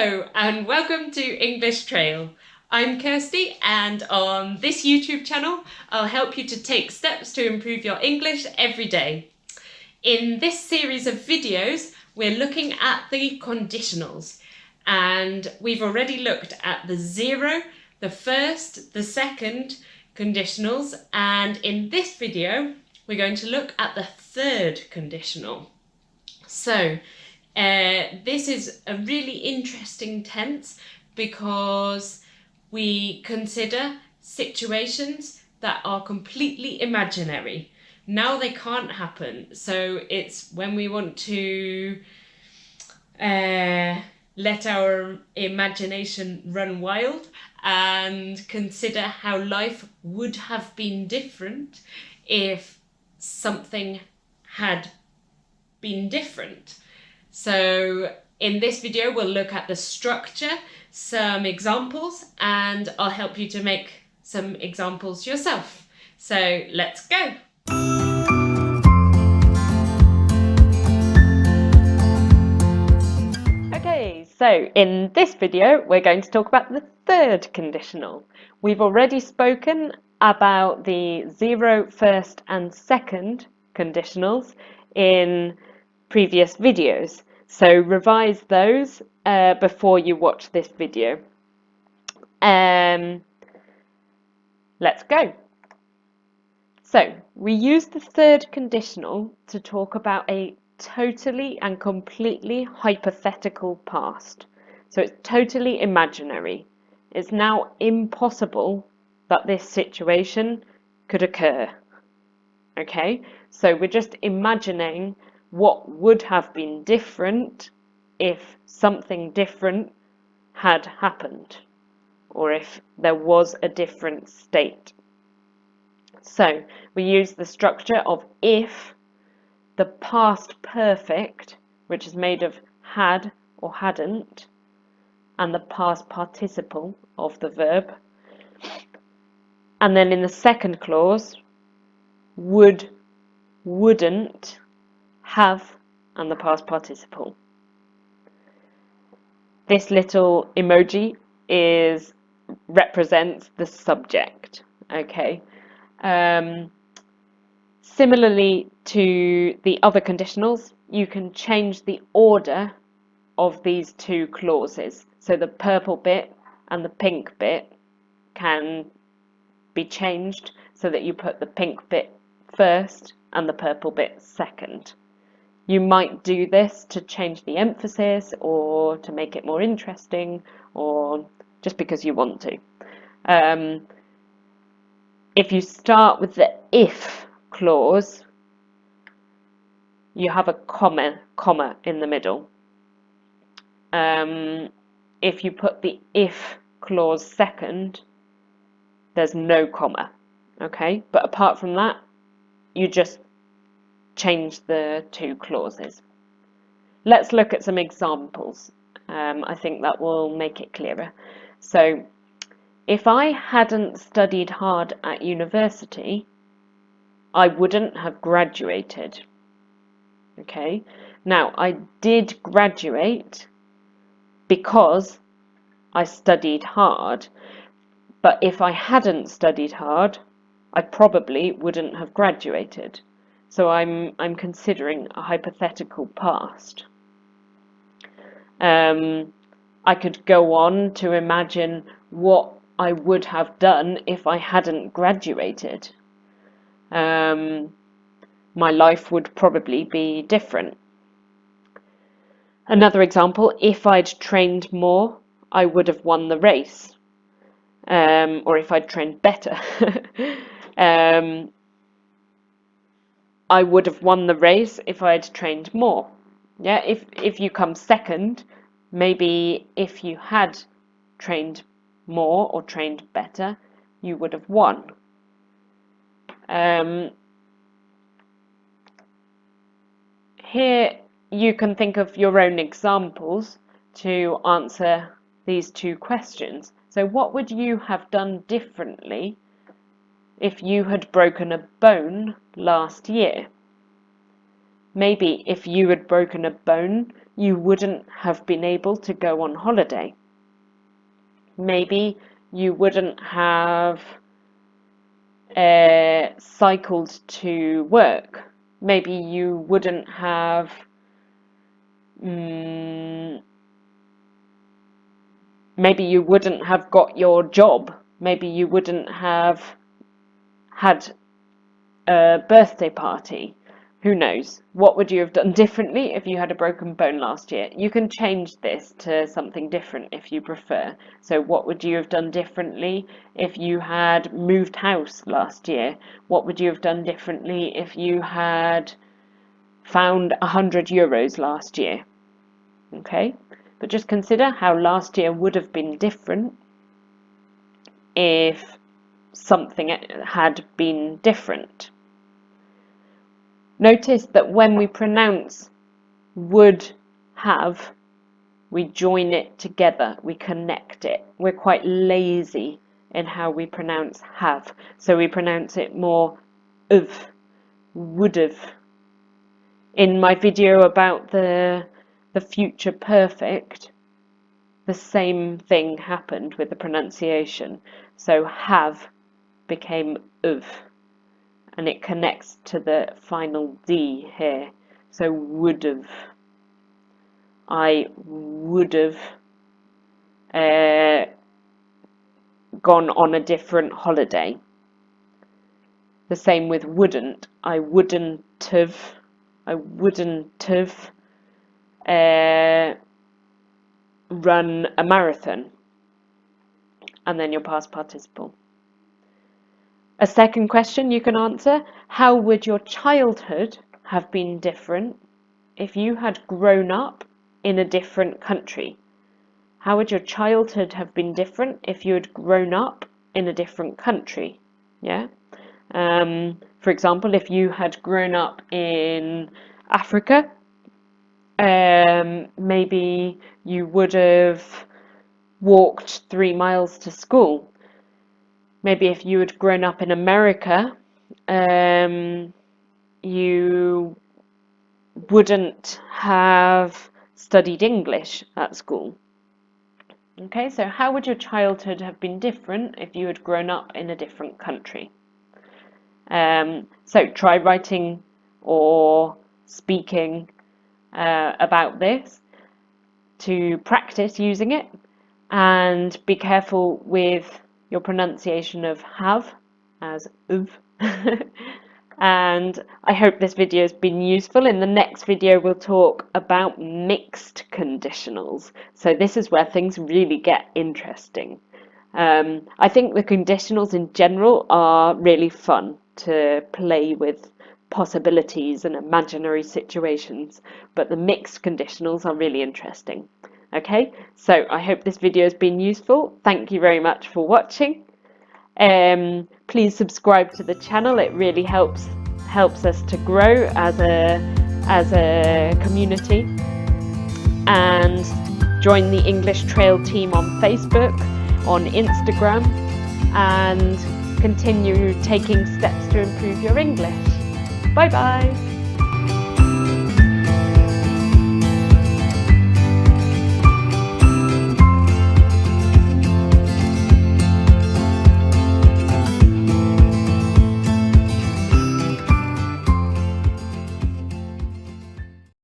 Hello and welcome to English Trail. I'm Kirsty, and on this YouTube channel I'll help you to take steps to improve your English every day. In this series of videos we're looking at the conditionals, and we've already looked at the zero, the first, the second conditionals, and in this video we're going to look at the third conditional. So this is a really interesting tense because we consider situations that are completely imaginary. Now they can't happen, so it's when we want to let our imagination run wild and consider how life would have been different if something had been different. So in this video we'll look at the structure, some examples, and I'll help you to make some examples yourself. So let's go! Okay, so in this video we're going to talk about the third conditional. We've already spoken about the zero, first and second conditionals in previous videos, so revise those before you watch this video. Let's go. So we use the third conditional to talk about a totally and completely hypothetical past. So it's totally imaginary. It's now impossible that this situation could occur. Okay, so we're just imagining what would have been different if something different had happened, or if there was a different state. So we use the structure of if, the past perfect, which is made of had or hadn't, and the past participle of the verb. And then in the second clause, would, wouldn't, have, and the past participle. This little emoji represents the subject. Okay. Similarly to the other conditionals, you can change the order of these two clauses. So the purple bit and the pink bit can be changed so that you put the pink bit first and the purple bit second. You might do this to change the emphasis or to make it more interesting, or just because you want to. If you start with the if clause, you have a comma in the middle. If you put the if clause second, there's no comma. Okay, but apart from that, you just change the two clauses. Let's look at some examples. I think that will make it clearer. So, if I hadn't studied hard at university, I wouldn't have graduated. Okay, now I did graduate because I studied hard, but if I hadn't studied hard, I probably wouldn't have graduated. So I'm considering a hypothetical past. I could go on to imagine what I would have done if I hadn't graduated. My life would probably be different. Another example, if I'd trained more, I would have won the race. Or if I'd trained better. I would have won the race if I'd trained more. Yeah, if you come second, maybe if you had trained more or trained better, you would have won. Here you can think of your own examples to answer these two questions. So what would you have done differently if you had broken a bone last year? Maybe if you had broken a bone, you wouldn't have been able to go on holiday. Maybe you wouldn't have cycled to work. Maybe you wouldn't have maybe you wouldn't have got your job. Maybe you wouldn't have had a birthday party. Who knows? What would you have done differently if you had a broken bone last year? You can change this to something different if you prefer. So what would you have done differently if you had moved house last year? What would you have done differently if you had found €100 last year? Okay, but just consider how last year would have been different if something had been different. Notice that when we pronounce would have, we join it together, we connect it. We're quite lazy in how we pronounce have, so we pronounce it more of, would have. In my video about the future perfect, the same thing happened with the pronunciation. So have became of, and it connects to the final D here. So would have. I would have gone on a different holiday. The same with wouldn't. I wouldn't have run a marathon. And then your past participle. A second question you can answer: how would your childhood have been different if you had grown up in a different country? How would your childhood have been different if you had grown up in a different country? Yeah. For example, if you had grown up in Africa, maybe you would have walked 3 miles to school. Maybe if you had grown up in America, you wouldn't have studied English at school. Okay, so how would your childhood have been different if you had grown up in a different country? So try writing or speaking about this to practice using it, and be careful with your pronunciation of have as of. And I hope this video has been useful. In the next video we'll talk about mixed conditionals. So this is where things really get interesting. I think the conditionals in general are really fun to play with possibilities and imaginary situations, but the mixed conditionals are really interesting. Okay, so I hope this video has been useful. Thank you very much for watching. Please subscribe to the channel. It really helps us to grow as a community, and join the English Trail team on Facebook, on Instagram, and continue taking steps to improve your English. Bye bye.